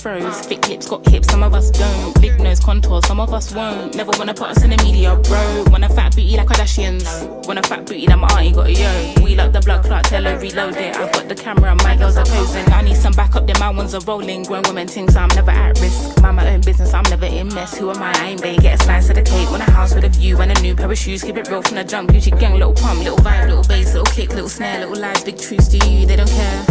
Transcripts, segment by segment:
afros. Thick lips got hips, some of us don't. Big nose contour, some of us won't. Never wanna put us in the media, bro. Want a fat booty like Kardashians. Want a fat booty that my auntie got a yo. We like the blood clot, tell her reload it. I've got the camera, my girls are posing. I need some backup, then my ones are rolling. Grown women ting, so I'm never at risk. Mind my own business, I'm never in mess. Who am I ain't bae, get a slice of the cake. Want a house with a view and a new pair of shoes. Keep it real from the jump, Gucci gang, little pump, little vibe, little bass, little kick, little snare, little lies, big truths. Do you, they don't care.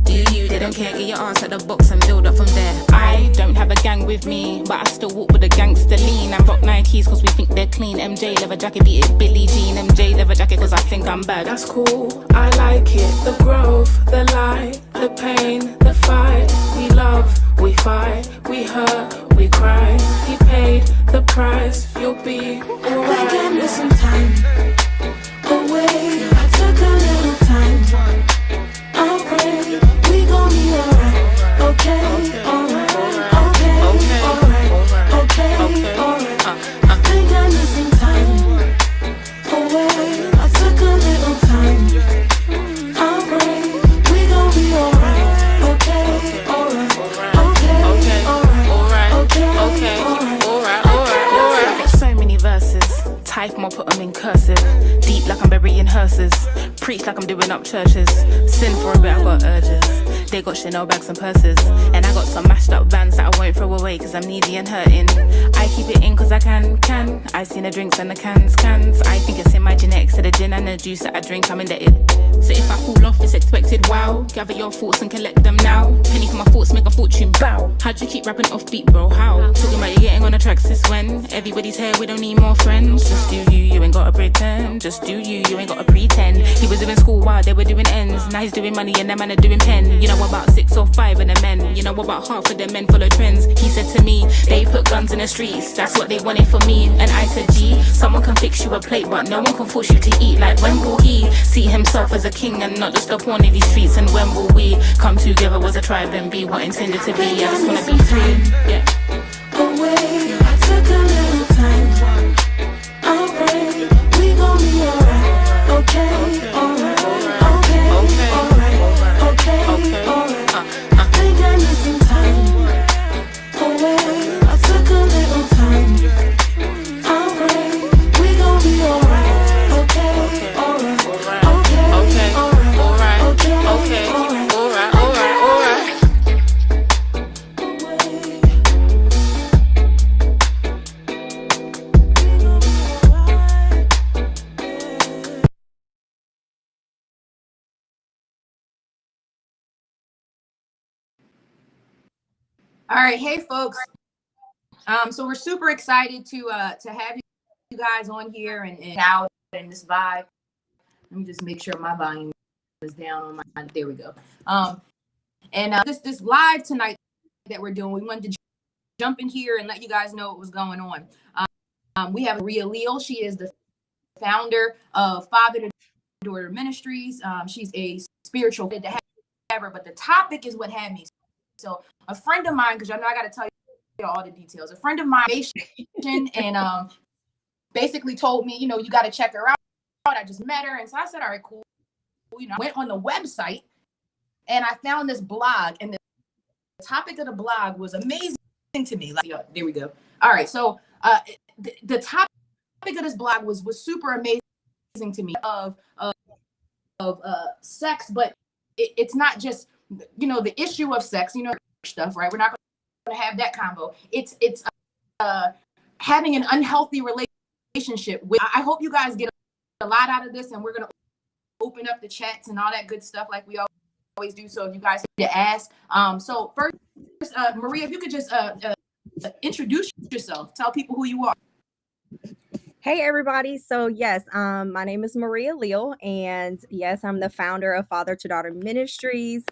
Do you, they don't care, get your ass at the box and build up from there. I don't have a gang with me, but I still walk with a gangster lean. And rock Nikes cause we think they're clean. MJ leather jacket, beat it Billie Jean. MJ leather jacket cause I think I'm bad. That's cool, I like it. The growth, the light, the pain, the fight. We love, we fight, we hurt, we cry. He paid the price, you'll be alright. They gave me some time away, I took a little time. I'll pray, we gon' be alright. Okay, alright, okay, alright, okay, alright. They got me some time away, I took a little time. I'll pray, we gon' be alright. Okay, alright, okay, alright, alright. Got so many verses. Type more, put them in cursive. Deep like I'm burying hearses. Preach like I'm doing up churches. Sin for a bit, I got urges. They got Chanel bags and purses. And I got some mashed up vans that I won't throw away cause I'm needy and hurting. I keep it in cause I can. I seen the drinks and the cans. I think it's in my genetics. To the gin and the juice that I drink, I'm indebted. So if I fall off, it's expected, wow. Gather your thoughts and collect them now. Penny for my thoughts, make a fortune, bow. How'd you keep rapping off beat, bro? How? Talking about you getting on the tracks since when? Everybody's here, we don't need more friends. Just do you, you ain't gotta pretend. Just do you, you ain't gotta pretend. He was doing school while they were doing ends. Now he's doing money and them men are doing pen. You know about 6 or 5 of the men. You know about half of the men follow trends. He said to me, they put guns in the streets. That's what they wanted for me. And I said, gee, someone can fix you a plate, but no one can force you to eat. Like when will he see himself as a king and not just a pawn in these streets? And when will we come together as a tribe and be what intended to be? I just wanna be free, yeah. Away, I took a little time. I'll pray, we gon' be alright. Okay, alright, okay, alright, okay, alright. They got me some time away, I took a little time. I'll pray, we gon' be alright. Okay, alright, okay, alright, okay, alright. All right, hey folks. So we're super excited to have you guys on here and out in this vibe. Let me just make sure my volume is down on my. There we go. And this live tonight that we're doing, we wanted to jump in here and let you guys know what was going on. We have Maria Leal. She is the founder of Father to Daughter Ministries. She's a spiritual to have her, but the topic is what had me. So a friend of mine, because I know I got to tell you all the details. A friend of mine, and basically told me, you know, you got to check her out. I just met her, and so I said, all right, cool. You know, I went on the website, and I found this blog, and the topic of the blog was amazing to me. Like, there we go. All right, so the topic of this blog was super amazing to me of sex, but it's not just, you know, the issue of sex, you know, stuff, right? We're not going to have that combo. It's having an unhealthy relationship with. I hope you guys get a lot out of this, and we're going to open up the chats and all that good stuff like we always do. So if you guys need to ask. So first, Maria, if you could just introduce yourself, tell people who you are. Hey everybody. So yes, my name is Maria Leal, and yes, I'm the founder of Father to Daughter Ministries.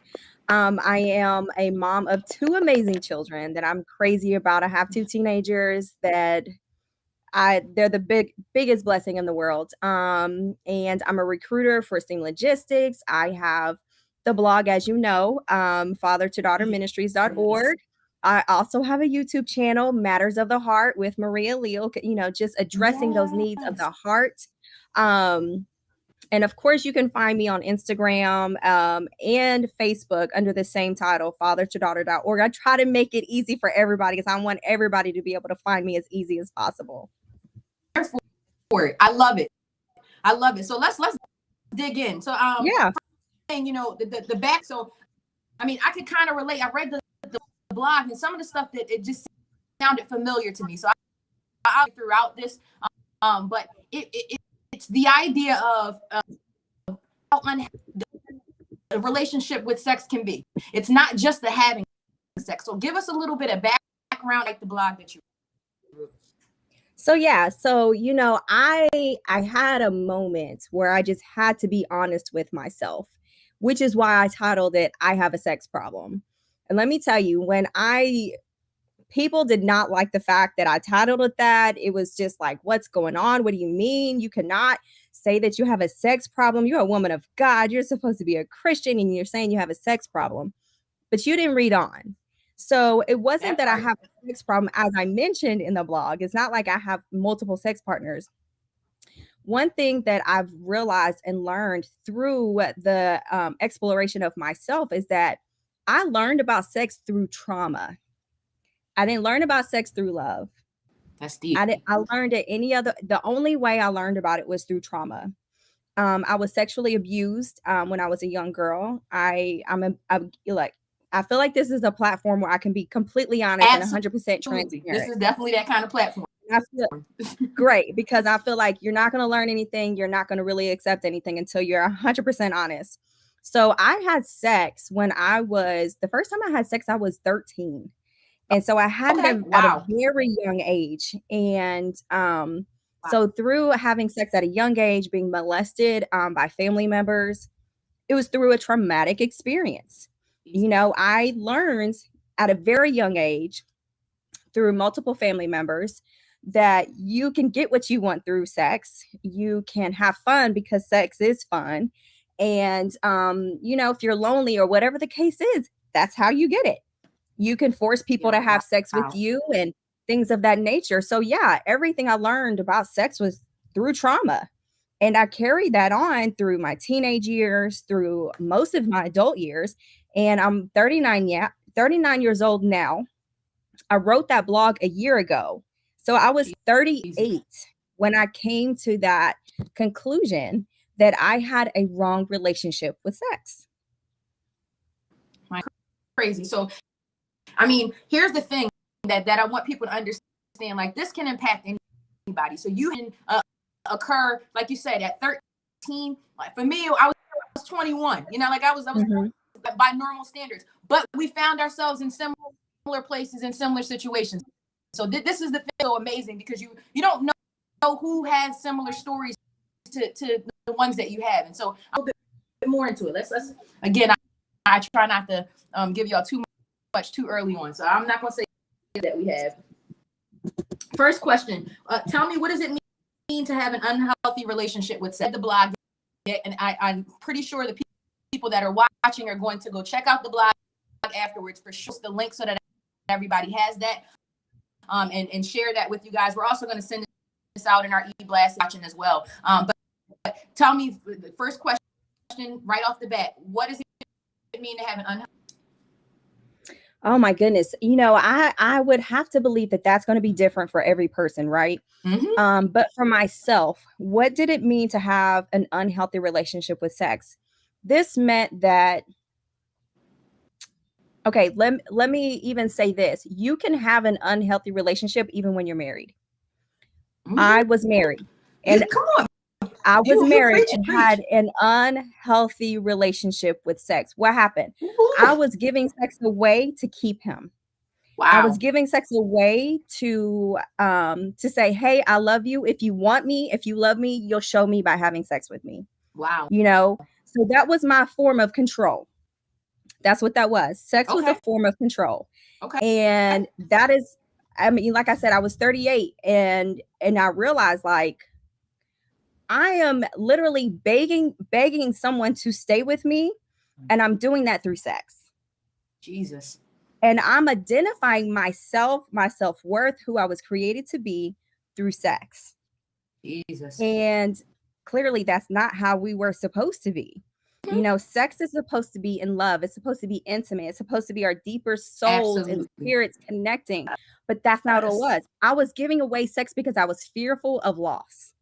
I am a mom of 2 amazing children that I'm crazy about. I have 2 teenagers that they're the biggest blessing in the world. And I'm a recruiter for Steam Logistics. I have the blog, as you know, fathertodaughterministries.org. I also have a YouTube channel, Matters of the Heart with Maria Leal, you know, just addressing those needs of the heart. And of course, you can find me on Instagram and Facebook under the same title, fathertodaughter.org. I try to make it easy for everybody because I want everybody to be able to find me as easy as possible. I love it. I love it. So let's dig in. So yeah, and the back. So I mean, I could kind of relate. I read the blog and some of the stuff that it just sounded familiar to me. So I throughout this, but it's the idea of how the relationship with sex can be. It's not just the having sex. So give us a little bit of background, like the blog that you wrote. So yeah, so I had a moment where I just had to be honest with myself, which is why I titled it I Have a Sex Problem. And let me tell you, people did not like the fact that I titled it that. It was just like, what's going on? What do you mean? You cannot say that you have a sex problem. You're a woman of God. You're supposed to be a Christian and you're saying you have a sex problem. But you didn't read on. So it wasn't that I have a sex problem, as I mentioned in the blog. It's not like I have multiple sex partners. One thing that I've realized and learned through the exploration of myself is that I learned about sex through trauma. I didn't learn about sex through love. That's deep. I learned it the only way I learned about it was through trauma. I was sexually abused when I was a young girl. I feel like this is a platform where I can be completely honest and 100% transparent. This is definitely that kind of platform. I feel great because I feel like you're not going to learn anything. You're not going to really accept anything until you're 100% honest. So I had sex the first time I had sex, I was 13. And so I had it at a very young age. And so through having sex at a young age, being molested by family members, it was through a traumatic experience. I learned at a very young age through multiple family members that you can get what you want through sex. You can have fun because sex is fun. And, if you're lonely or whatever the case is, that's how you get it. You can force people to have sex with you and things of that nature. So yeah, everything I learned about sex was through trauma. And I carried that on through my teenage years, through most of my adult years. And I'm 39 years old now. I wrote that blog a year ago. So I was 38 when I came to that conclusion that I had a wrong relationship with sex. Crazy. So, I mean, here's the thing that I want people to understand. Like, this can impact anybody. So you can occur, like you said, at 13. Like for me, I was 21. Like I was by normal standards. But we found ourselves in similar places, in similar situations. So this is the thing so amazing because you don't know who has similar stories to the ones that you have. And so I'll get more into it. Let's again, I try not to give y'all too much too early on. So I'm not going to say that we have. First question. Tell me, what does it mean to have an unhealthy relationship with sex? The blog, and I'm pretty sure the people that are watching are going to go check out the blog afterwards for sure. The link so that everybody has that. And share that with you guys. We're also going to send this out in our e-blast watching as well. But tell me, the first question right off the bat, what does it mean to have an unhealthy? Oh my goodness. I would have to believe that that's going to be different for every person, right? Mm-hmm. But for myself, what did it mean to have an unhealthy relationship with sex? This meant that, okay, let me even say this. You can have an unhealthy relationship even when you're married. Mm-hmm. I was married. And come on. I was married and had an unhealthy relationship with sex. What happened? Ooh. I was giving sex away to keep him. Wow. I was giving sex away to say, hey, I love you. If you want me, if you love me, you'll show me by having sex with me. Wow. So that was my form of control. That's what that was. Sex was a form of control. Okay. And that is, I mean, like I said, I was 38 and I realized like, I am literally begging someone to stay with me. And I'm doing that through sex. Jesus. And I'm identifying myself, my self-worth, who I was created to be through sex. Jesus. And clearly that's not how we were supposed to be. You know, sex is supposed to be in love. It's supposed to be intimate. It's supposed to be our deeper souls and Absolutely. spirits connecting. But that's not what it was. I was giving away sex because I was fearful of loss.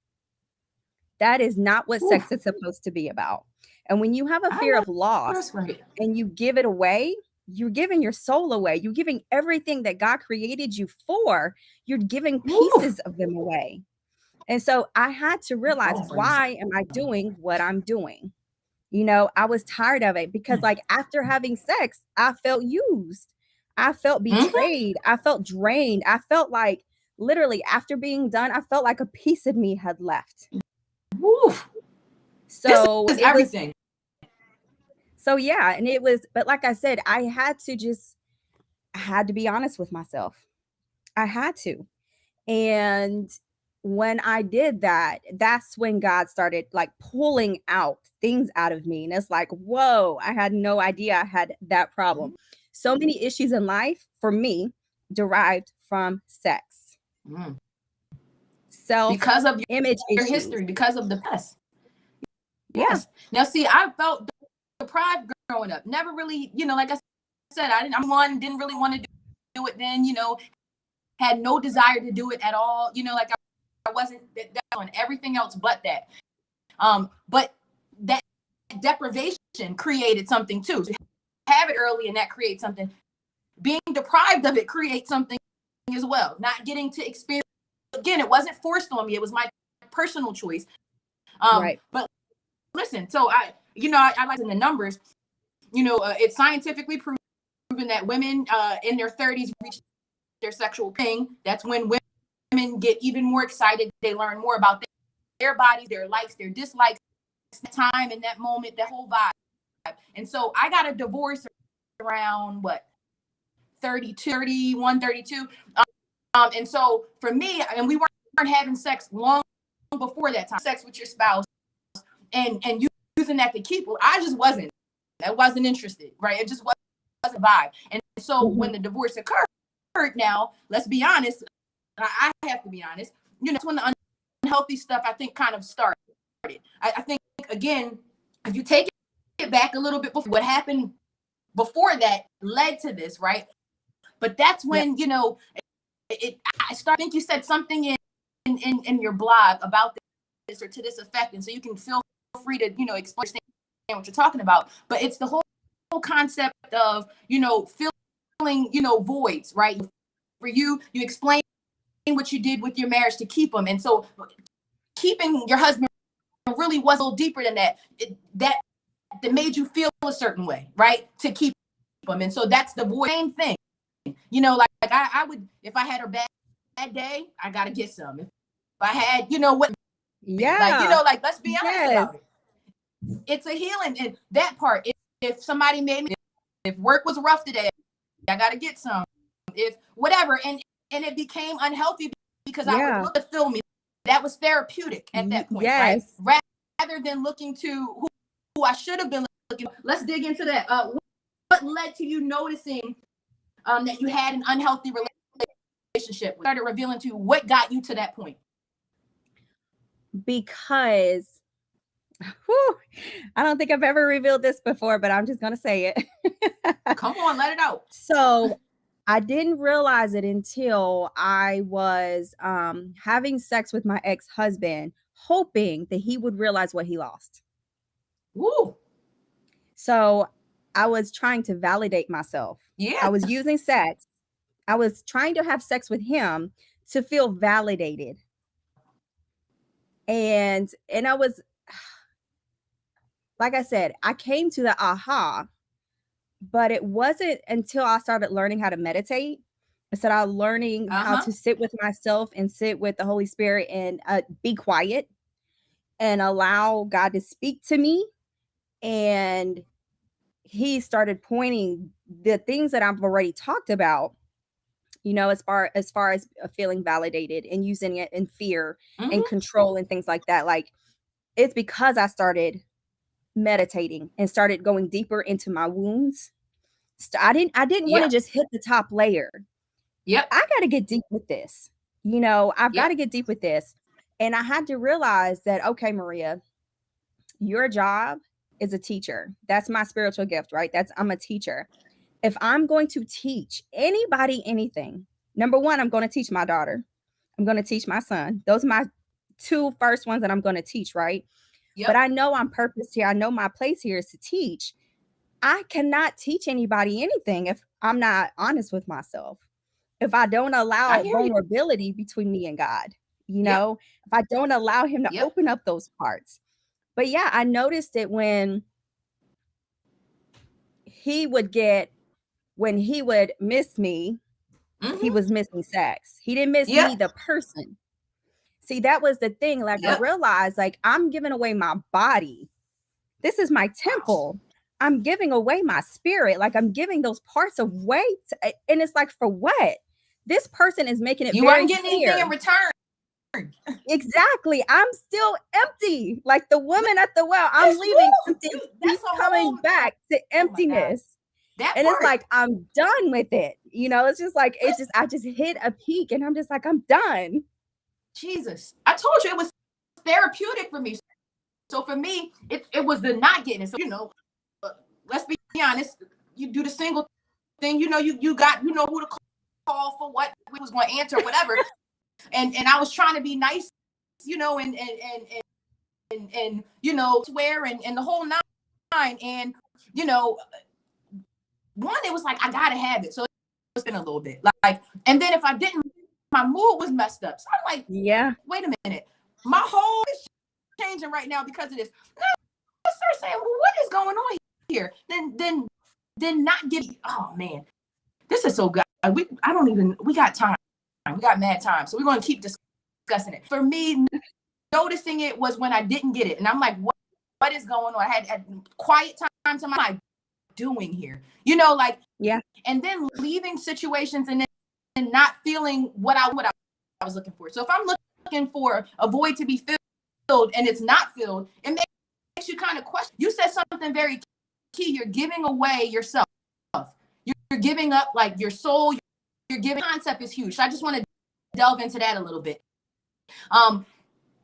That is not what sex is supposed to be about. And when you have a fear of loss That's right. and you give it away, you're giving your soul away. You're giving everything that God created you for. You're giving pieces of them away. And so I had to realize, why am I doing what I'm doing? You know, I was tired of it because, like, after having sex, I felt used. I felt betrayed. I felt drained. I felt like, literally, after being done, I felt like a piece of me had left. Woo. So this is it everything. So yeah, and it was, but like I said, I had to be honest with myself. I had to. And when I did that, that's when God started like pulling out things out of me. And it's like, whoa, I had no idea I had that problem. So many issues in life for me derived from sex. Because of Self-image your issues. history, because of the past. Yes. Now, see, I felt deprived growing up. Never really, like I said, didn't really want to do it then, had no desire to do it at all. Like I wasn't on everything else but that. But that deprivation created something too. So have it early and that creates something. Being deprived of it creates something as well. Not getting to experience, again, it wasn't forced on me. It was my personal choice. Right. But listen, so I like in the numbers, it's scientifically proven that women in their 30s reach their sexual peak. That's when women get even more excited. They learn more about their bodies, their likes, their dislikes, the time in that moment, that whole vibe. And so I got a divorce around 31, 32. And so for me, and we weren't having sex long before that time, sex with your spouse and you using that to keep, I wasn't interested, right? It just wasn't a vibe. And so when the divorce occurred, now let's be honest, I have to be honest, that's when the unhealthy stuff I think kind of started. I think, again, if you take it back a little bit before, what happened before that led to this, right? But that's when, I think you said something in your blog about this or to this effect. And so you can feel free to, explain what you're talking about. But it's the whole concept of, filling, voids, right? For you explain what you did with your marriage to keep them. And so keeping your husband really was a little deeper than that. That made you feel a certain way, right? To keep them. And so that's the void. Same thing. Like I would, if I had a bad day, I got to get some. If I had, what? Yeah. Like, let's be honest about it. It's a healing. And that part, if somebody made me, if work was rough today, I got to get some. If whatever. And it became unhealthy because I would look to fill me. That was therapeutic at that point, right? Rather than looking to who I should have been looking. Let's dig into that. What led to you noticing that you had an unhealthy relationship? Started revealing to you what got you to that point. Because I don't think I've ever revealed this before, but I'm just going to say it. Come on, let it out. So I didn't realize it until I was having sex with my ex-husband, hoping that he would realize what he lost. Woo. So I was trying to validate myself. Yeah. I was using sex. I was trying to have sex with him to feel validated. And I was, like I said, I came to the aha, but it wasn't until I started learning how to meditate. I started learning how to sit with myself and sit with the Holy Spirit and be quiet and allow God to speak to me. And he started pointing the things that I've already talked about, as far as feeling validated and using it in fear and control and things like that. Like, it's because I started meditating and started going deeper into my wounds. I didn't want to just hit the top layer. Yep. I got to get deep with this. I've got to get deep with this. And I had to realize that, okay, Maria, your job is a teacher. That's my spiritual gift, right? I'm a teacher. If I'm going to teach anybody anything, number one, I'm going to teach my daughter. I'm going to teach my son. Those are my two first ones that I'm going to teach, right? Yep. But I know I'm purposed here. I know my place here is to teach. I cannot teach anybody anything if I'm not honest with myself. If I don't allow vulnerability between me and God, if I don't allow him to open up those parts. But yeah, I noticed it when he would miss me, he was missing sex. He didn't miss me, the person. See, that was the thing. Like, I realized, like, I'm giving away my body. This is my temple. I'm giving away my spirit. Like, I'm giving those parts away. And it's like, for what? This person is making it you very weren't getting clear. anything in return. Exactly. I'm still empty. Like the woman at the well, I'm leaving empty. He's coming back to emptiness. And it's like, I'm done with it. It's just like, I just hit a peak and I'm just like, I'm done. Jesus. I told you it was therapeutic for me. So for me, it was the not getting it. So, let's be honest. You do the single thing, you got, who to call for what we was going to answer, whatever. and I was trying to be nice, and swear and the whole nine. And, one, it was like, I got to have it. So it's been a little bit like, and then if I didn't, my mood was messed up. So I'm like, wait a minute. My whole is changing right now because of this. No, I start saying, well, what is going on here? Then not give. Oh man, this is so good. We got time. We got mad time. So we're going to keep discussing it. For me, noticing it was when I didn't get it. And I'm like, what is going on? I had quiet time to my doing here, and then leaving situations and then not feeling what I was looking for. So if I'm looking for a void to be filled and it's not filled, it makes you kind of question. You said something very key. You're giving away yourself. You're giving up like your soul. You're giving. Concept is huge. So I just want to delve into that a little bit.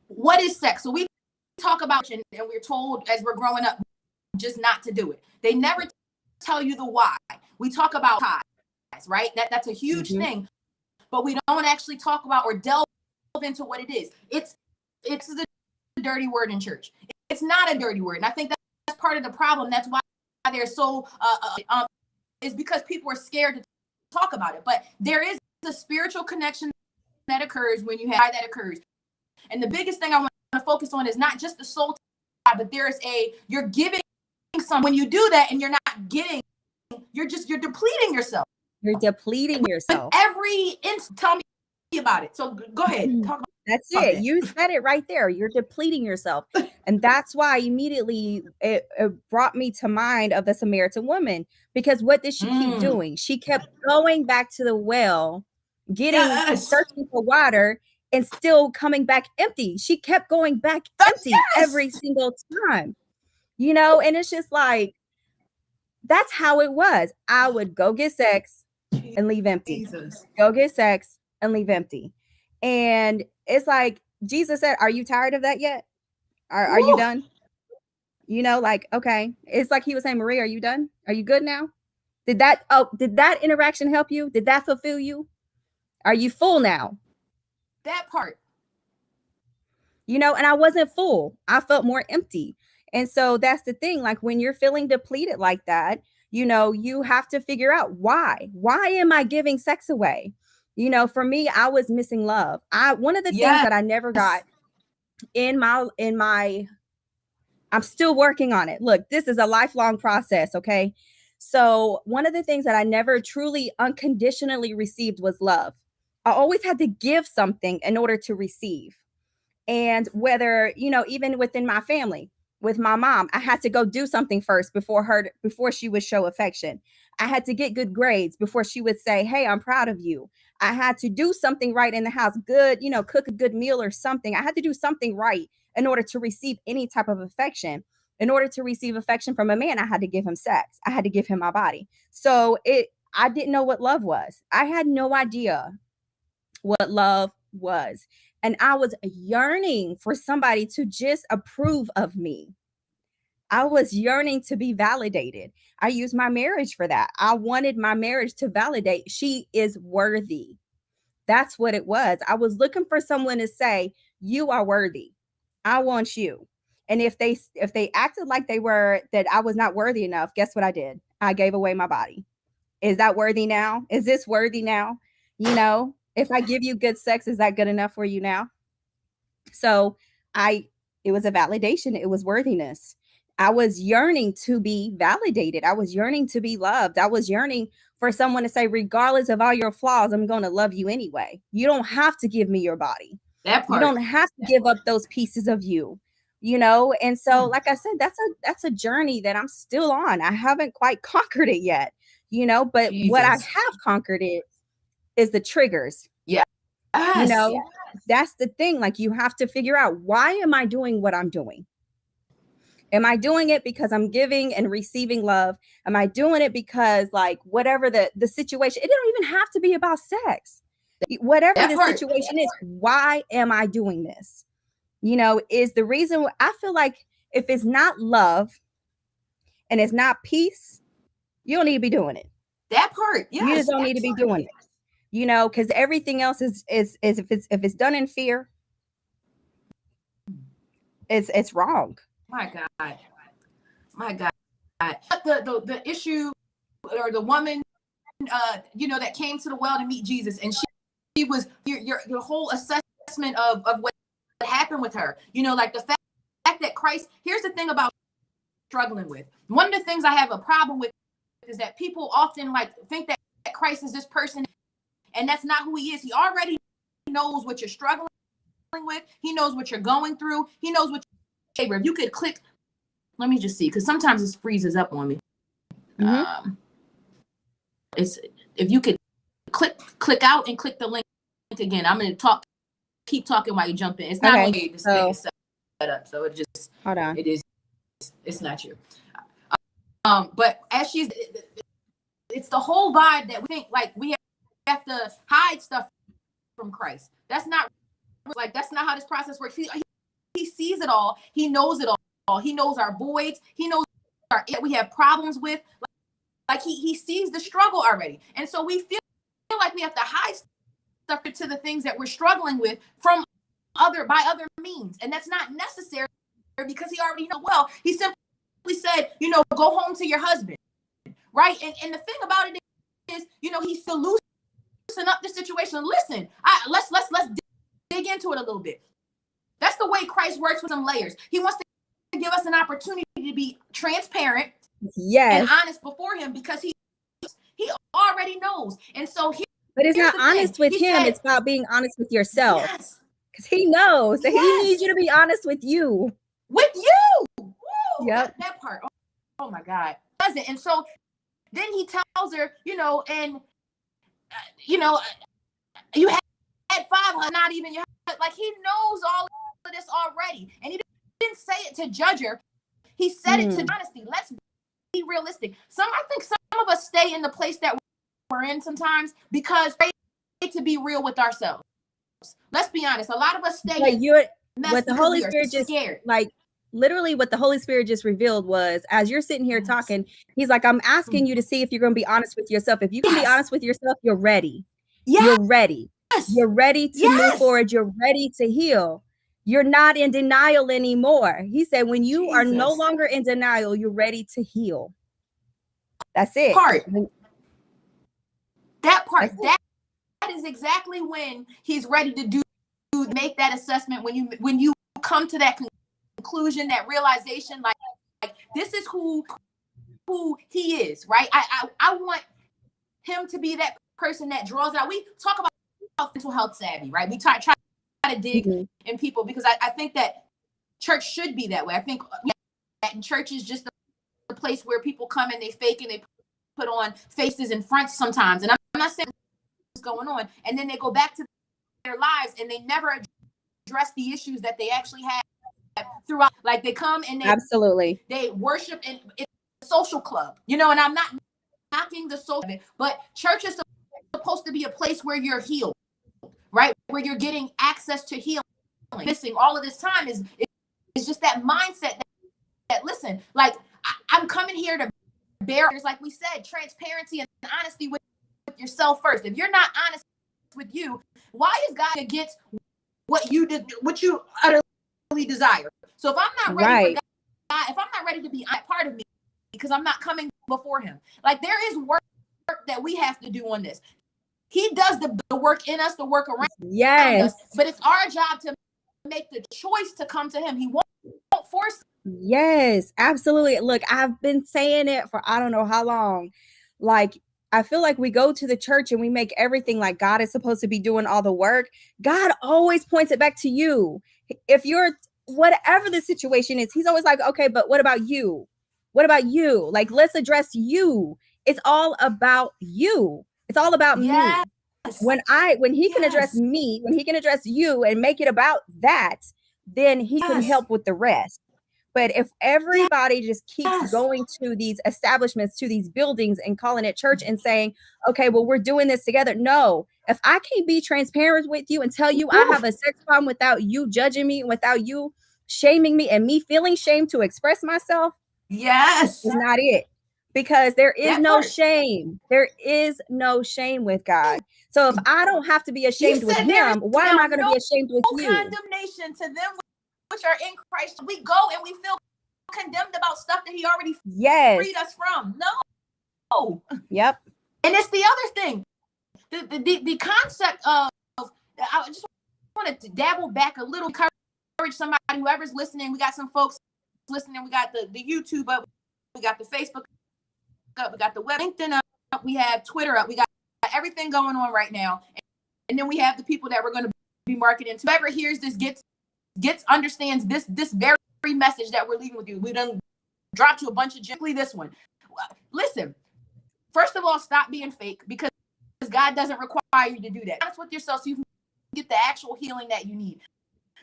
What is sex? So we talk about and we're told as we're growing up just not to do it. They never tell you the why. We talk about ties, right? That's a huge thing, but we don't actually talk about or delve into what it is. It's the dirty word in church. It's not a dirty word, and I think that's part of the problem. That's why they're so is because people are scared to talk about it. But there is a spiritual connection that occurs when you have that occurs. And the biggest thing I want to focus on is not just the soul tie, but you're giving some. When you do that and you're not getting, you're depleting yourself. You're depleting yourself. With every instant, tell me about it. So go ahead. Talk about That's it. You said it right there. You're depleting yourself. And that's why immediately it brought me to mind of the Samaritan woman, because what did she keep doing? She kept going back to the well, searching for water and still coming back empty. She kept going back empty every single time, and it's just like, that's how it was. I would go get sex and leave empty. Go get sex and leave empty. And it's like Jesus said, are you tired of that yet? Are you done? Okay. It's like he was saying, Maria, are you done? Are you good now? Did that interaction help you? Did that fulfill you? Are you full now? That part. And I wasn't full. I felt more empty. And so that's the thing. Like when you're feeling depleted like that, you have to figure out why. Why am I giving sex away? For me, I was missing love. One of the things that I never got in my I'm still working on it. Look, this is a lifelong process, okay? So one of the things that I never truly unconditionally received was love. I always had to give something in order to receive. And whether, even within my family, with my mom, I had to go do something first before she would show affection. I had to get good grades before she would say, hey, I'm proud of you. I had to do something right in the house, good, cook a good meal or something. I had to do something right in order to receive any type of affection. In order to receive affection from a man, I had to give him sex. I had to give him my body. So I didn't know what love was. I had no idea what love was. And I was yearning for somebody to just approve of me. I was yearning to be validated. I used my marriage for that. I wanted my marriage to validate she is worthy. That's what it was. I was looking for someone to say, you are worthy. I want you. And if they acted like they were, that I was not worthy enough, guess what I did? I gave away my body. Is that worthy now? Is this worthy now? You know, if I give you good sex, is that good enough for you now? So it was a validation. It was worthiness. I was yearning to be validated. I was yearning to be loved. I was yearning for someone to say, regardless of all your flaws, I'm going to love you anyway. You don't have to give me your body. That You part. don't have to give up those pieces of you, you know? And so, like I said, that's a journey that I'm still on. I haven't quite conquered it yet, you know, but what I Jesus. have conquered it is the triggers. Yeah. You Yes. know, that's the thing. Like, you have to figure out, why am I doing what I'm doing? Am I doing it because I'm giving and receiving love? Am I doing it because, like, whatever the situation, it don't even have to be about sex. Whatever That the part. situation is, why am I doing this? You know, is the reason. I feel like if it's not love and it's not peace, you don't need to be doing it. That part. Yes. You just don't need to be doing it. You know, because everything else is if it's done in fear, it's wrong. My God. My God. The issue, or the woman, you know, that came to the well to meet Jesus, and she was your whole assessment of what happened with her. You know, like the fact that Christ. Here's the thing about struggling with. One of the things I have a problem with is that people often like think that Christ is this person, and that's not who he is. He already knows what you're struggling with. He knows what you're going through. He knows what you're. If you could click, let me just see, because sometimes this freezes up on me. Mm-hmm. It's if you could click out and click the link again. I'm going to keep talking while you jump in. It's not Okay, only this thing is set up, so it just hold on. it's not you. But as it's the whole vibe that we think like we have to hide stuff from Christ. That's not how this process works. He sees it all. He knows it all. He knows our voids. He knows we have problems with. Like he sees the struggle already. And so we feel like we have to hide stuff to the things that we're struggling with by other means. And that's not necessary, because he already knows well. He simply said, you know, go home to your husband. Right. And the thing about it is, you know, he's to loosen up the situation. Listen, let's dig into it a little bit. That's the way Christ works with some layers. He wants to give us an opportunity to be transparent, yes, and honest before him, because he already knows. And so but it's not honest with him. It's about being honest with yourself. Yes, because he knows that he needs you to be honest with you. With you. Woo, yep. That part. Oh my God. Doesn't. And so then he tells her, you know, and you know, you had 500, not even your husband. Like, he knows all of this already, and he didn't say it to judge her. He said it to honesty. Let's be realistic. I think some of us stay in the place that we're in sometimes because we're afraid to be real with ourselves. Let's be honest. A lot of us stay what the Holy Spirit just scared. Like, literally what the Holy Spirit just revealed was, as you're sitting here talking, he's like, I'm asking you to see if you're going to be honest with yourself. If you can be honest with yourself, you're ready. You're ready. You're ready to move forward. You're ready to heal. You're not in denial anymore. He said, when you are no longer in denial, you're ready to heal. That's it. That part. That is exactly when he's ready to make that assessment. When you come to that conclusion, that realization, like this is who he is, right? I want him to be that person that draws out. We talk about mental health savvy, right? We try to dig in people, because I think that church should be that way. I think that in church is just the place where people come and they fake and they put on faces and fronts sometimes. And I'm not saying what's going on. And then they go back to their lives and they never address the issues that they actually have throughout. Like, they come and they worship in a social club, you know, and I'm not knocking the social, but church is supposed to be a place where you're healed, right? Where you're getting access to healing. Missing all of this time is just that mindset that listen, like I'm coming here to bear, like we said, transparency and honesty with yourself first. If you're not honest with you, why is God against what you did, what you utterly desire? So if I'm not ready for God, if I'm not ready to be a part of me, because I'm not coming before him, like there is work that we have to do on this. He does the work in us, the work around us, but it's our job to make the choice to come to him. He won't force. Yes, absolutely. Look, I've been saying it for I don't know how long. Like, I feel like we go to the church and we make everything like God is supposed to be doing all the work. God always points it back to you. If you're whatever the situation is, he's always like, okay, but what about you? What about you? Like, let's address you. It's all about you. It's all about me. When he can address me, when he can address you and make it about that, then he can help with the rest. But if everybody just keeps going to these establishments, to these buildings and calling it church and saying, okay, well, we're doing this together. No, if I can't be transparent with you and tell you I have a sex problem without you judging me, without you shaming me and me feeling shame to express myself, is not it. Because there is no shame. There is no shame with God. So if I don't have to be ashamed with him, why am I going to be ashamed with you? Condemnation to them which are in Christ. We go and we feel condemned about stuff that he already freed us from. No. Yep. And it's the other thing. The concept of, I just wanted to dabble back a little, encourage somebody, whoever's listening. We got some folks listening. We got the YouTube up. We got the Facebook up. We got the web, LinkedIn up. We have Twitter up. We got everything going on right now. And then we have the people that we're going to be marketing to. Whoever hears this understands this very message that we're leaving with you. We done dropped you a bunch of gently this one. Listen, first of all, stop being fake, because God doesn't require you to do that. Honest with yourself so you can get the actual healing that you need.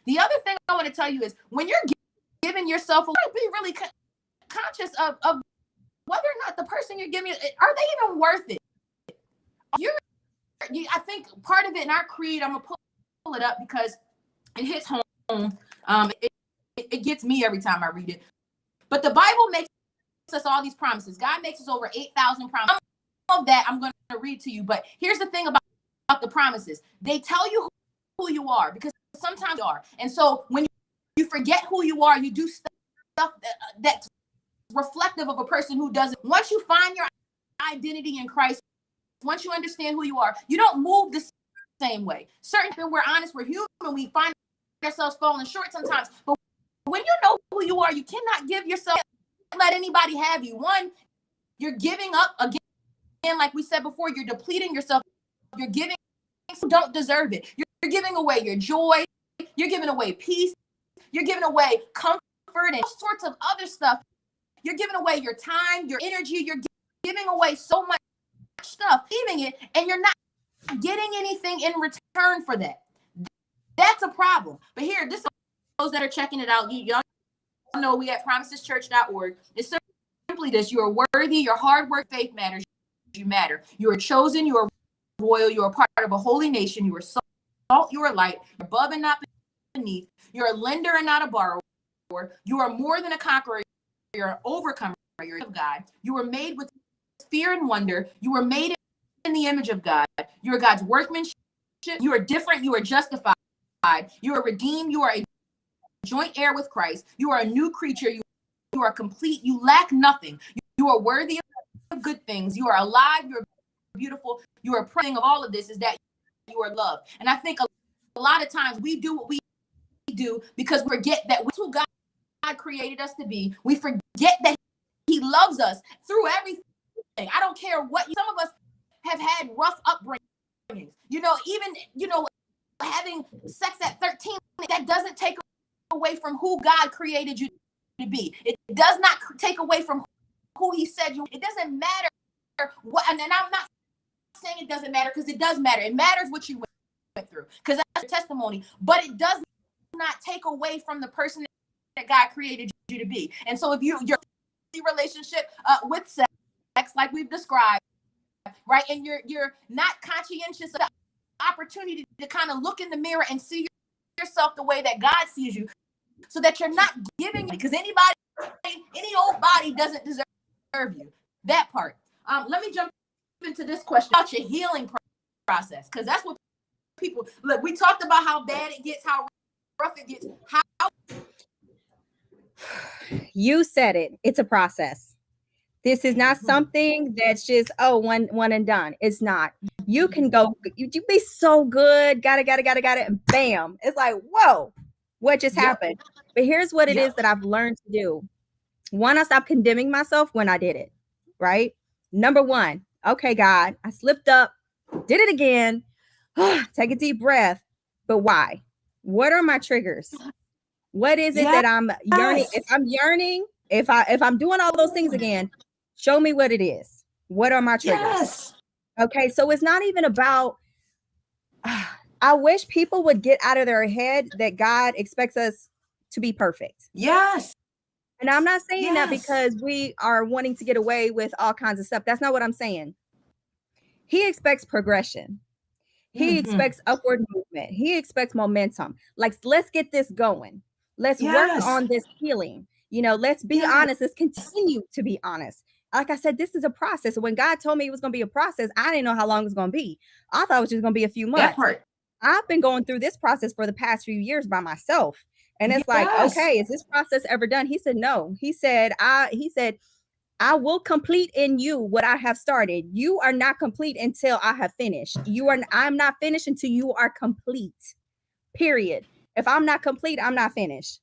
The other thing I want to tell you is when you're giving yourself be really conscious of whether or not the person you're giving, are they even worth it? I think part of it in our creed, I'm gonna pull it up because it hits home. It gets me every time I read it. But the Bible makes us all these promises. God makes us over 8,000 promises. Some of that I'm going to read to you. But here's the thing about the promises. They tell you who you are, because sometimes you are. And so when you forget who you are, you do stuff that's reflective of a person who doesn't. Once you find your identity in Christ, once you understand who you are, you don't move the same way. Certainly, we're honest, we're human, we find ourselves falling short sometimes. But when you know who you are, you cannot give yourself, let anybody have you. One, you're giving up again, like we said before, you're depleting yourself. You're giving, you don't deserve it. You're giving away your joy. You're giving away peace. You're giving away comfort and all sorts of other stuff. You're giving away your time, your energy. You're giving away so much stuff, leaving it, and you're not getting anything in return for that. That's a problem. But here, this is those that are checking it out. Y'all know we at promiseschurch.org. It's simply this: you are worthy. Your hard work, faith matters. You matter. You are chosen. You are royal. You are part of a holy nation. You are salt. You are light. You're above and not beneath. You're a lender and not a borrower. You are more than a conqueror. You're an overcomer. You're of God. You were made with fear and wonder. You were made in the image of God. You are God's workmanship. You are different. You are justified. You are redeemed. You are a joint heir with Christ. You are a new creature. You are complete. You lack nothing. You are worthy of good things. You are alive. You are beautiful. You are praying of all of this is that you are loved. And I think a lot of times we do what we do because we forget that that's who God created us to be. We forget that he loves us through everything. I don't care what, some of us have had rough upbringings. Even, having sex at 13, that doesn't take away from who God created you to be. It does not take away from who he said you. It doesn't matter what, and I'm not saying it doesn't matter, because it does matter. It matters what you went through, because that's your testimony. But it does not take away from the person that God created you to be. And so if your relationship with sex, like we've described, right, and you're not conscientious about opportunity to kind of look in the mirror and see yourself the way that God sees you, so that you're not giving, because any old body doesn't deserve you. That part. Let me jump into this question about your healing process, because that's what people look. We talked about how bad it gets, how rough it gets. How you said it. It's a process. This is not something that's just one and done. It's not. You can go. You be so good. Got it. And bam! It's like, whoa, what just happened? But here's what it is that I've learned to do. One, I stopped condemning myself when I did it. Right. Number one. Okay, God, I slipped up. Did it again. Take a deep breath. But why? What are my triggers? What is it that I'm yearning? If I'm yearning, if I'm doing all those things again, show me what it is. What are my triggers? Okay, so it's not even about, I wish people would get out of their head that God expects us to be perfect. Yes. And I'm not saying that because we are wanting to get away with all kinds of stuff. That's not what I'm saying. He expects progression. He expects upward movement. He expects momentum. Like, let's get this going. Let's work on this healing. Let's be honest. Let's continue to be honest. Like I said, this is a process. When God told me it was going to be a process, I didn't know how long it was going to be. I thought it was just going to be a few months. I've been going through this process for the past few years by myself. And it's like, okay, is this process ever done? He said, no. He said, I will complete in you what I have started. You are not complete until I have finished. I'm not finished until you are complete. Period. If I'm not complete, I'm not finished.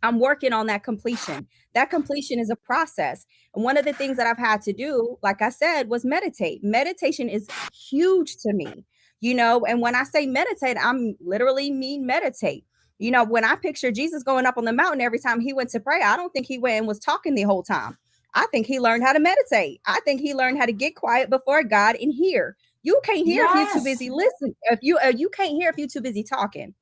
I'm working on that completion. That completion is a process. And one of the things that I've had to do, like I said, was meditate. Meditation is huge to me, and when I say meditate, I'm literally mean meditate. When I picture Jesus going up on the mountain every time he went to pray, I don't think he went and was talking the whole time. I think he learned how to meditate. I think he learned how to get quiet before God and hear. You can't hear if you're too busy listening. If you can't hear if you're too busy talking.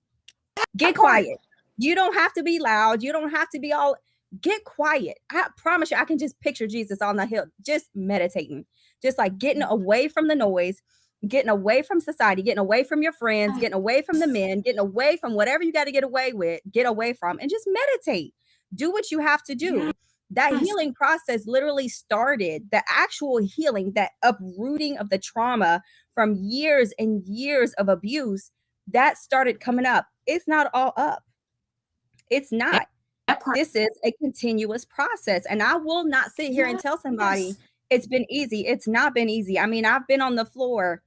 Get quiet. You don't have to be loud. You don't have to be all. Get quiet. I promise you, I can just picture Jesus on the hill, just meditating, just like getting away from the noise, getting away from society, getting away from your friends, getting away from the men, getting away from whatever you got to get away from, and just meditate. Do what you have to do. That healing process literally started, the actual healing, that uprooting of the trauma from years and years of abuse, that started coming up. It's not all up. It's not. This is a continuous process. And I will not sit here and tell somebody it's been easy. It's not been easy. I mean, I've been on the floor,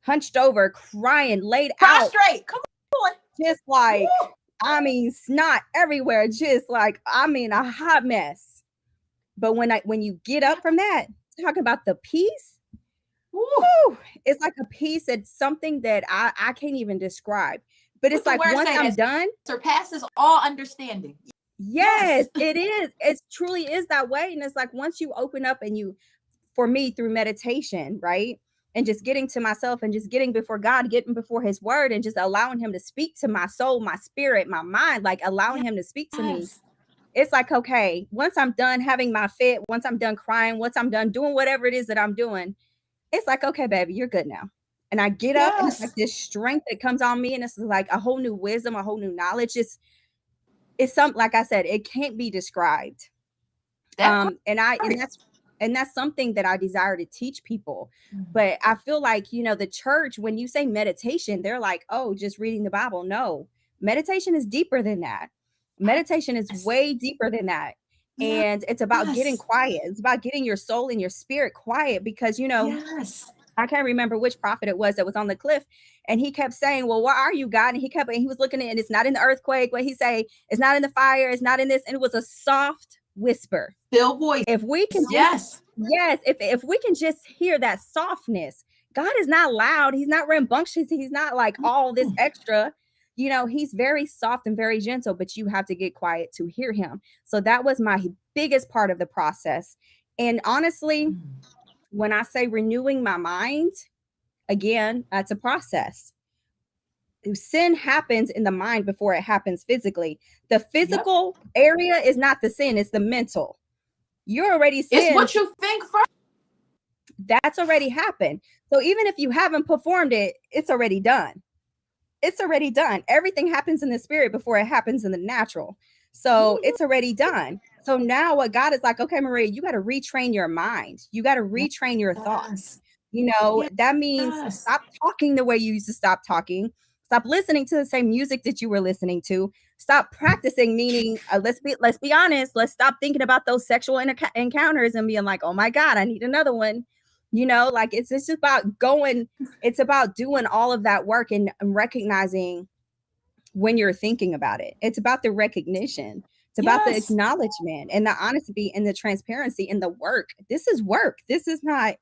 hunched over, crying, laid out. Prostrate. Come on. Just like, snot everywhere. Just like, a hot mess. But when you get up from that, talk about the peace. Woo, it's like a peace. It's something that I can't even describe. But it's like once I'm done, surpasses all understanding. Yes, it is. It truly is that way. And it's like once you open up and for me, through meditation, right? And just getting to myself and just getting before God, getting before his word, and just allowing him to speak to my soul, my spirit, my mind, like allowing him to speak to me. It's like, okay, once I'm done having my fit, once I'm done crying, once I'm done doing whatever it is that I'm doing, it's like, okay, baby, you're good now. And I get up and it's like this strength that comes on me. And it's like a whole new wisdom, a whole new knowledge. It's something, like I said, it can't be described. And that's something that I desire to teach people. But I feel like, the church, when you say meditation, they're like, oh, just reading the Bible. No, meditation is deeper than that. Meditation is way deeper than that. And it's about getting quiet. It's about getting your soul and your spirit quiet because, I can't remember which prophet it was that was on the cliff. And he kept saying, well, where are you, God? And he was looking at it, and it's not in the earthquake. What he say, it's not in the fire. It's not in this. And it was a soft whisper. Still voice. If we can if we can just hear that softness, God is not loud. He's not rambunctious. He's not like all this extra. He's very soft and very gentle, but you have to get quiet to hear him. So that was my biggest part of the process. And honestly, when I say renewing my mind, again, that's a process. Sin happens in the mind before it happens physically. The physical area is not the sin, it's the mental. You're already sin. It's what you think first. That's already happened. So even if you haven't performed it, it's already done. It's already done. Everything happens in the spirit before it happens in the natural. So it's already done. So now what God is like, okay, Maria, you got to retrain your mind. You got to retrain your thoughts. That means stop talking the way you used to stop talking. Stop listening to the same music that you were listening to. Stop practicing, meaning let's be honest. Let's stop thinking about those sexual encounters and being like, oh my God, I need another one. Like it's just about going. It's about doing all of that work and recognizing when you're thinking about it. It's about the recognition. It's about the acknowledgement and the honesty and the transparency and the work. This is work. This is not,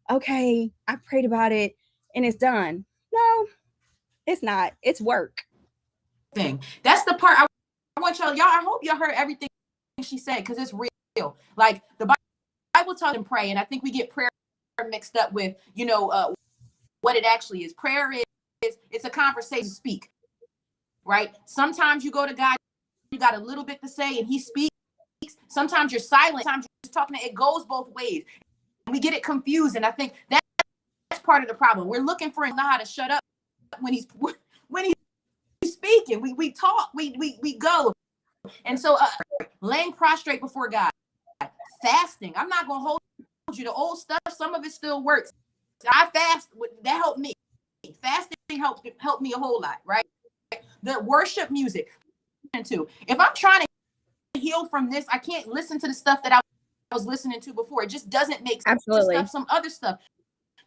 okay, I prayed about it and it's done. No, it's not. It's work. That's the part I want y'all. I hope y'all heard everything she said, because it's real. Like the Bible tells and pray, and I think we get prayer mixed up with, what it actually is. Prayer is it's a conversation, speak, right? Sometimes you go to God, you got a little bit to say and he speaks. Sometimes you're silent, sometimes you're just talking. It goes both ways. We get it confused, and I think that's part of the problem. We're looking for him to know how to shut up when he's speaking. We talk, we go. And so laying prostrate before God, fasting. I'm not gonna hold you. The old stuff, some of it still works. I fast, that helped me. Fasting helped me a whole lot, right? The worship music too. If I'm trying to heal from this, I can't listen to the stuff that I was listening to before. It just doesn't make sense. Absolutely. Some other stuff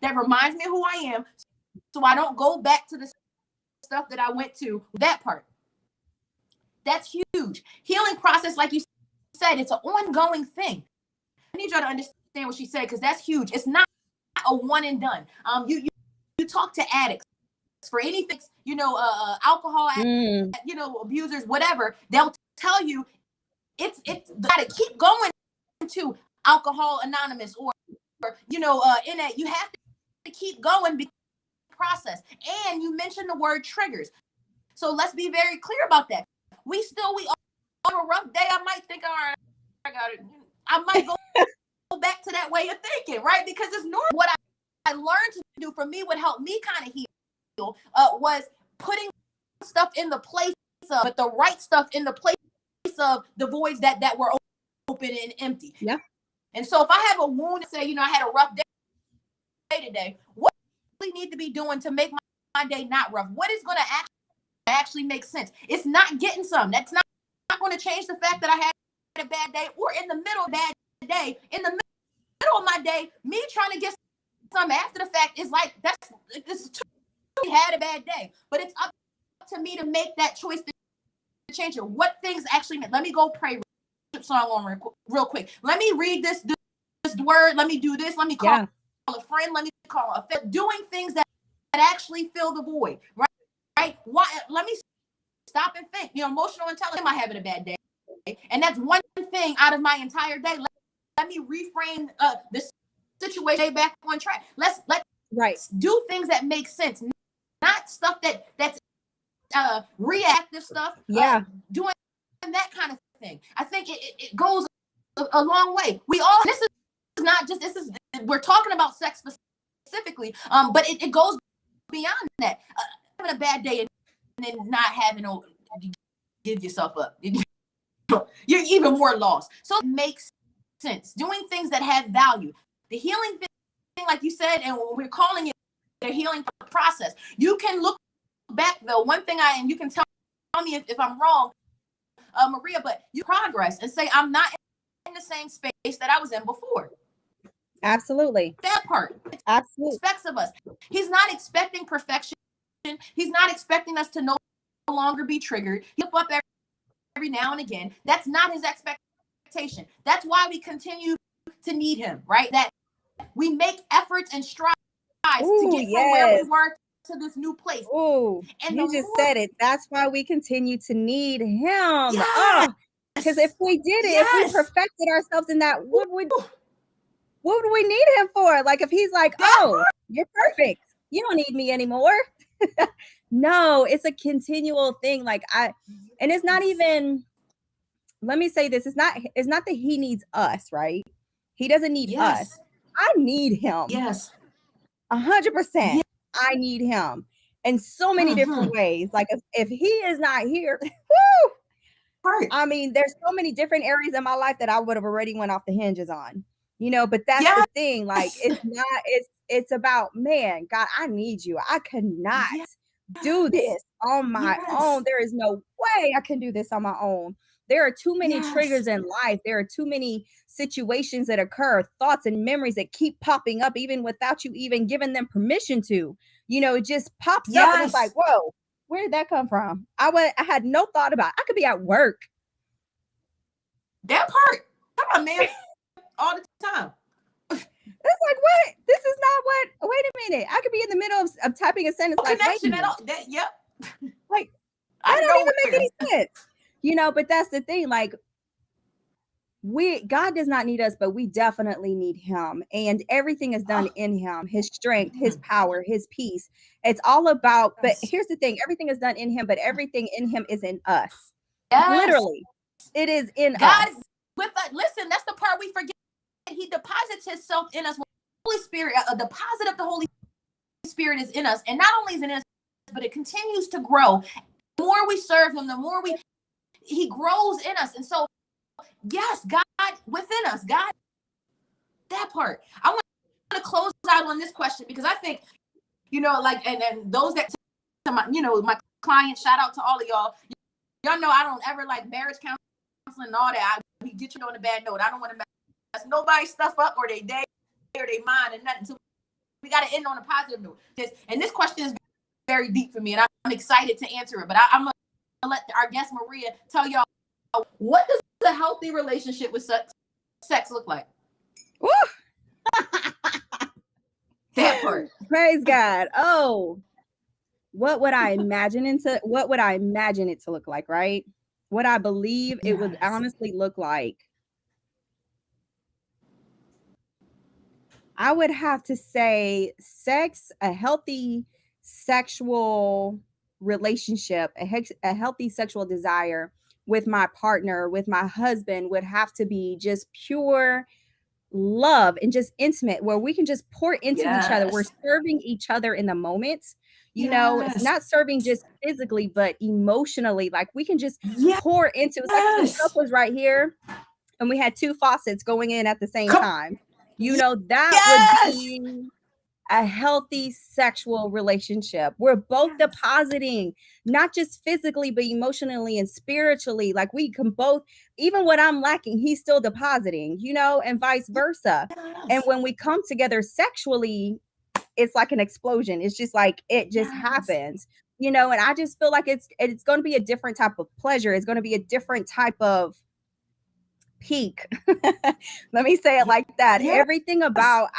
that reminds me of who I am, so I don't go back to the stuff that I went to. That part, that's huge. Healing process, like you said, it's an ongoing thing. I need y'all to understand what she said, because that's huge. It's not a one and done. You talk to addicts for anything, alcohol, abusers, whatever. They'll tell you it's got to keep going to Alcohol Anonymous or in a, you have to keep going because process. And you mentioned the word triggers, so let's be very clear about that. We all have a rough day. I might think, all right, I got it. I might go back to that way of thinking, right? Because it's normal. What I learned to do, for me, what helped me kind of heal was putting stuff in the place of, but the right stuff in the place of the voids that were open and empty. Yeah. And so if I have a wound and say, I had a rough day today, what do we need to be doing to make my day not rough? What is going to actually make sense? It's not getting some. That's not going to change the fact that I had a bad day, or in the middle of a bad day. In the middle of my day, me trying to get some after the fact is like, this is too. We had a bad day, but it's up to me to make that choice to change it. What things actually meant. Let me go pray song on real quick. Let me read this word. Let me do this. Let me call a friend. Let me call a friend. Doing things that actually fill the void, right? Why? Let me stop and think. Emotional intelligence. Am I having a bad day? And that's one thing out of my entire day. Let me reframe this situation back on track. Let's do things that make sense, not stuff that's reactive stuff. Doing that kind of thing. I think it goes a long way. We all, this is not just, we're talking about sex specifically, but it goes beyond that. Having a bad day and then not having give yourself up. You're even more lost. So it makes sense. Doing things that have value. The healing thing, like you said, and we're calling it the healing process. You can look back, though. One thing and you can tell me if I'm wrong, Maria, but you progress and say, I'm not in the same space that I was in before. Absolutely. That part. Absolutely. Expects of us. He's not expecting perfection. He's not expecting us to no longer be triggered. He'll up every now and again. That's not his expectation. That's why we continue to need him, right? That we make efforts and strides to get from where we were to this new place. Oh, you just said it. That's why we continue to need him. Yes. Because if we did it, if we perfected ourselves in that, what would we need him for? Like if he's like, you're perfect, you don't need me anymore. No, it's a continual thing. And it's not even, let me say this, it's not that he needs us, right? He doesn't need us. I need him. Yes. 100%. I need him in so many different ways. Like if he is not here, woo, Right. I mean, there's so many different areas in my life that I would have already went off the hinges on, but that's the thing. Like, it's about, man, God, I need you. I cannot do this on my own. There is no way I can do this on my own. There are too many triggers in life. There are too many situations that occur, thoughts and memories that keep popping up, even without you even giving them permission to. It just pops up and it's like, whoa, where did that come from? I had no thought about it. I could be at work. That part. Come on, man. All the time. It's like, what? This is not what. Wait a minute. I could be in the middle of typing a sentence. No like, connection wait at all. Yep. Like, I don't even make any sense. But that's the thing. Like, God does not need us, but we definitely need him. And everything is done in him, his strength, his power, his peace. It's all about, but here's the thing. Everything is done in him, but everything in him is in us. Literally. It is in God, us. with us. Listen, that's the part we forget. He deposits himself in us. Holy Spirit, a deposit of the Holy Spirit is in us. And not only is it in us, but it continues to grow. The more we serve him, the more he grows in us. And so, yes, God within us, God, that part. I want to close out on this question because I think, like, and those that, my clients, shout out to all of y'all. Y'all know I don't ever like marriage counseling and all that. We get you on a bad note. I don't want to mess nobody's stuff up or they day or they mind and nothing. So we got to end on a positive note. This question is very deep for me, and I'm excited to answer it. But I'm gonna let our guest Maria tell y'all, what does a healthy relationship with sex look like? That part. Praise God. Oh, what would I imagine it to look like, right? What I believe it would honestly look like. I would have to say a healthy sexual relationship, a healthy sexual desire with my partner, with my husband would have to be just pure love and just intimate, where we can just pour into each other. We're serving each other in the moment. It's not serving just physically, but emotionally. Like we can just pour into. It's like if the cup was right here and we had two faucets going in at the same time. That would be a healthy sexual relationship. We're both depositing, not just physically, but emotionally and spiritually. Like we can both, even when I'm lacking, he's still depositing, and vice versa. And when we come together sexually, it's like an explosion. It's just like, it just happens, and I just feel like it's going to be a different type of pleasure. It's going to be a different type of peak. Let me say it like that. Everything about,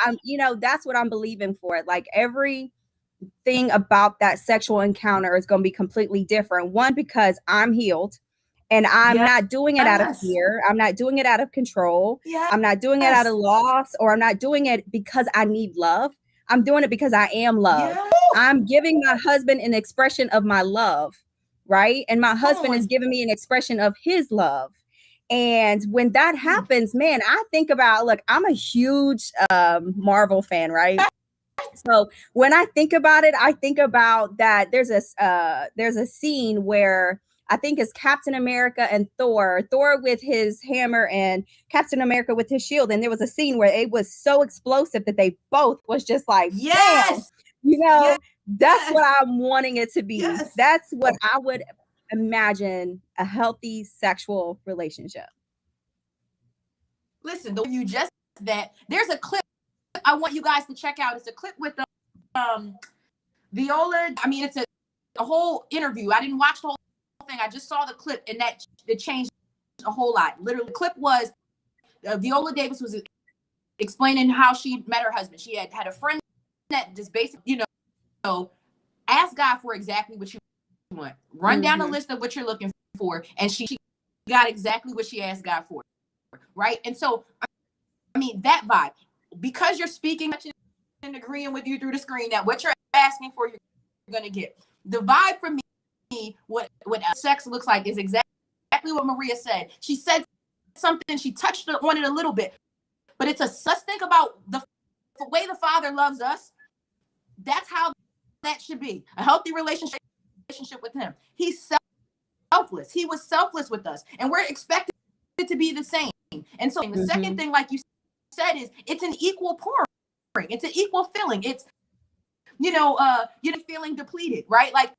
that's what I'm believing for. Like everything about that sexual encounter is going to be completely different. One, because I'm healed and I'm not doing it out of fear. I'm not doing it out of control. I'm not doing it out of loss, or I'm not doing it because I need love. I'm doing it because I am love. I'm giving my husband an expression of my love, right? And my husband is giving me an expression of his love. And when that happens, man, I think about, look, I'm a huge Marvel fan, right? So when I think about it, I think about that there's a scene where I think it's Captain America and Thor with his hammer and Captain America with his shield. And there was a scene where it was so explosive that they both was just like, bam, that's what I'm wanting it to be. That's what I would imagine a healthy sexual relationship. Listen, you just that there's a clip I want you guys to check out. It's a clip with Viola. I mean, it's a whole interview. I didn't watch the whole thing. I just saw the clip, and it changed a whole lot. Literally, the clip was Viola Davis was explaining how she met her husband. She had a friend that just basically, ask God for exactly what you want. Run down a list of what you're looking for, and she got exactly what she asked God for, right? And so, I mean, that vibe, because you're speaking and agreeing with you through the screen, that what you're asking for, you're going to get. The vibe for me, what sex looks like is exactly what Maria said. She said something, she touched on it a little bit, but let's think about the the way the Father loves us, that's how that should be. A healthy relationship with him. He's selfless. He was selfless with us, and we're expected to be the same. And so the second thing, like you said, is it's an equal pouring. It's an equal feeling. It's, you're feeling depleted, right? Like,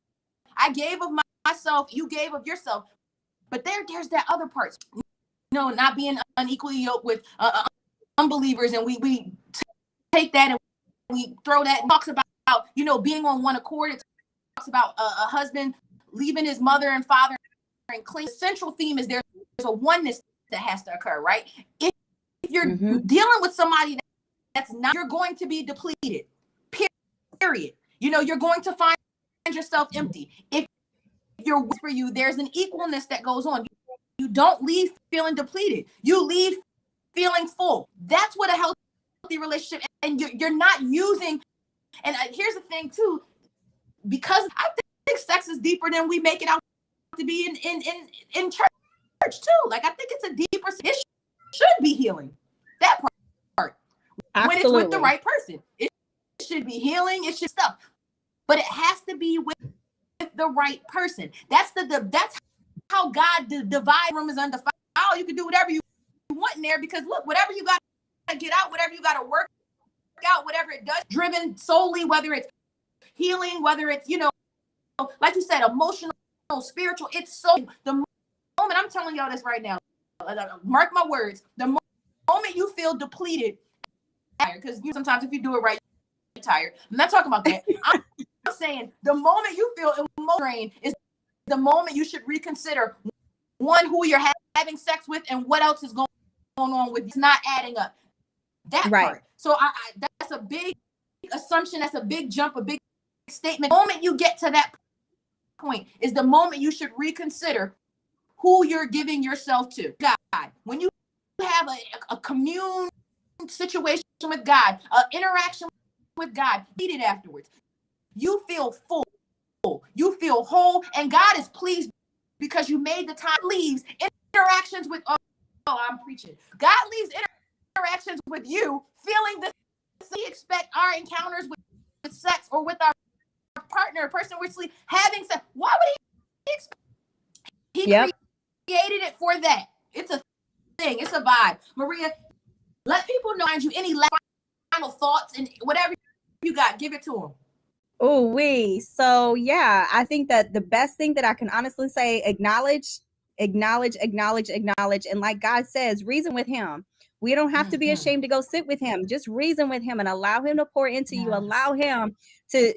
I gave of myself, you gave of yourself, but there's that other part, not being unequally yoked with unbelievers, and we take that and we throw that. It talks about being on one accord. It talks about a husband leaving his mother and father and cling. The central theme is there's a oneness that has to occur, right? If you're dealing with somebody that's not, you're going to be depleted. Period. You're going to find yourself empty. If you're for you, there's an equalness that goes on. You don't leave feeling depleted. You leave feeling full. That's what a healthy relationship. And you're not using. And here's the thing too, because I think sex is deeper than we make it out to be in church too. Like, I think it's a deeper. It should be healing. That part. Absolutely. When it's with the right person, it should be healing. It should stuff, but it has to be with the right person. That's how God divide room is undefiled. You can do whatever you want in there, because look, whatever you got to get out, whatever you got to work out, whatever it does, driven solely, whether it's healing, whether it's like you said, emotional, spiritual. It's so the moment, I'm telling y'all this right now, mark my words, the moment you feel depleted, because sometimes if you do it right, you're tired. I'm not talking about that. I'm saying the moment you feel emotional drain is the moment you should reconsider, one, who you're having sex with, and what else is going on with you. It's not adding up. That part. So that's a big assumption. That's a big jump, a big statement. The moment you get to that point is the moment you should reconsider who you're giving yourself to. God. When you have a commune situation with God, an interaction with God, eat it afterwards. You feel full. You feel whole, and God is pleased because you made the time. Leaves interactions with, I'm preaching. God leaves interactions with you feeling this. We expect our encounters with sex or with our partner, person we're sleep, having sex. Why would he expect? He created it for that. It's a thing. It's a vibe. Maria, let people know you any final thoughts and whatever you got, give it to them. Oh, so yeah, I think that the best thing that I can honestly say, acknowledge. And like God says, reason with him. We don't have to be ashamed to go sit with him. Just reason with him and allow him to pour into you. Allow him to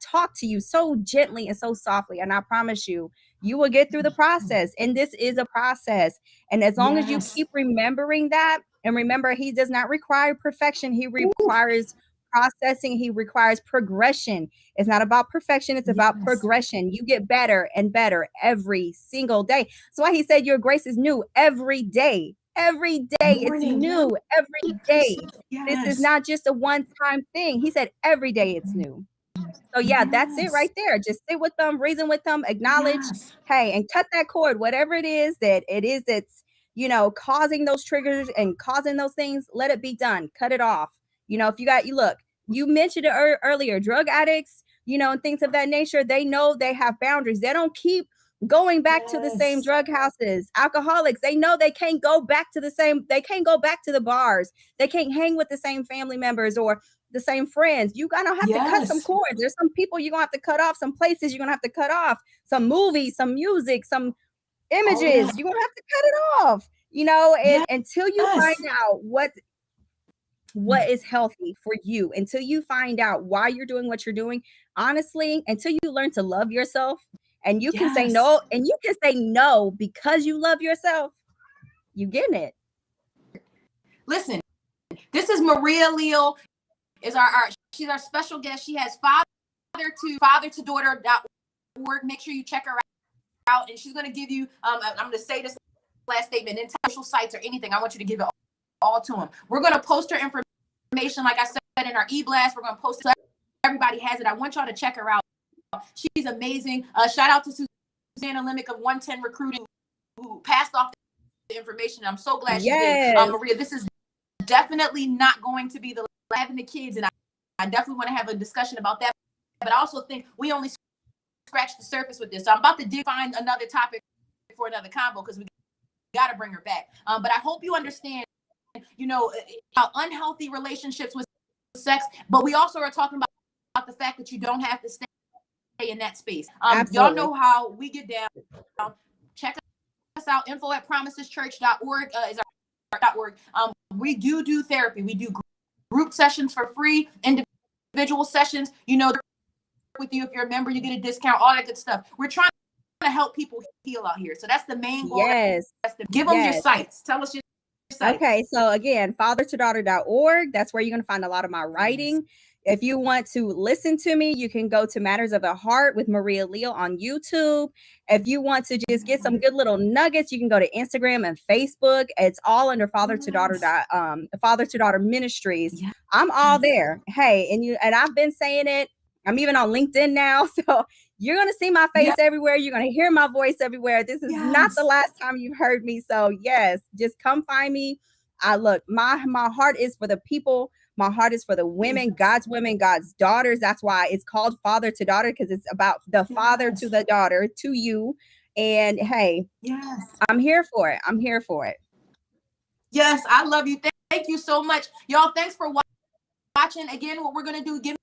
talk to you so gently and so softly. And I promise you, you will get through the process. And this is a process. And as long as you keep remembering that, and remember, he does not require perfection. He requires processing. He requires progression. It's not about perfection. It's about progression. You get better and better every single day. That's why he said your grace is new every day. Every day it's new. Every day. This is not just a one-time thing. He said every day it's new. So yeah, that's it right there. Just sit with them, reason with them, acknowledge, hey, and cut that cord, whatever it is that's causing those triggers and causing those things. Let it be done. Cut it off. You mentioned it earlier, drug addicts, and things of that nature. They know they have boundaries. They don't keep going back to the same drug houses. Alcoholics, they know they can't go back to the bars. They can't hang with the same family members or the same friends. You're gonna have to cut some cords. There's some people you're gonna have to cut off, some places you're gonna have to cut off, some movies, some music, some images. You're gonna have to cut it off, and until you find out what is healthy for you, until you find out why you're doing what you're doing, honestly, until you learn to love yourself, and you can say no, and you can say no because you love yourself, you getting it. Listen, this is Maria Leal. She's our special guest. She has fathertodaughter.org. Make sure you check her out, and she's going to give you, I'm going to say this last statement, in social sites or anything, I want you to give it all to them. We're going to post her information, like I said, in our e-blast. We're going to post it so everybody has it. I want y'all to check her out. She's amazing. Shout out to Susanna Lemick of 110 Recruiting, who passed off the information. I'm so glad she did. Maria, this is definitely not going to be the having the kids, and I definitely want to have a discussion about that. But I also think we only scratched the surface with this. So I'm about to find another topic for another combo because we got to bring her back. But I hope you understand, you know, how unhealthy relationships with sex, but we also are talking about the fact that you don't have to stay in that space. Y'all know how we get down. Check us out. info@promiseschurch.org is our .org. We do therapy. We do group sessions for free, individual sessions. You know, with you if you're a member, you get a discount, all that good stuff. We're trying to help people heal out here. So that's the main goal. Yes. Give them your sites. Tell us your sites. Okay, so again, fathertodaughter.org. That's where you're going to find a lot of my writing. If you want to listen to me, you can go to Matters of the Heart with Maria Leal on YouTube. If you want to just get some good little nuggets, you can go to Instagram and Facebook. It's all under Father to Daughter Ministries. Yes. I'm all there. Hey, and I've been saying it. I'm even on LinkedIn now. So you're going to see my face everywhere. You're going to hear my voice everywhere. This is not the last time you've heard me. So yes, just come find me. Look, my heart is for the people. My heart is for the women, God's daughters. That's why it's called Father to Daughter, because it's about the father to the daughter, to you. And hey, I'm here for it. I'm here for it. Yes, I love you. Thank you so much. Y'all, thanks for watching. Again, what we're going to do, give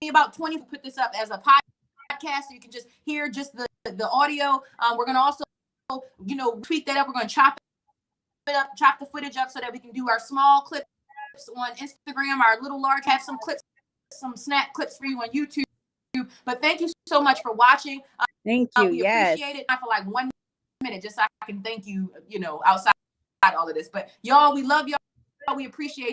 me about 20 to put this up as a podcast so you can just hear just the audio. We're going to also, you know, tweak that up. We're going to chop it up, chop the footage up so that we can do our small clips on Instagram, our little large, have some clips, some snap clips for you on YouTube. But thank you so much for watching. Thank you. We appreciate it. For like 1 minute, just so I can thank you, you know, outside all of this. But y'all, we love y'all. We appreciate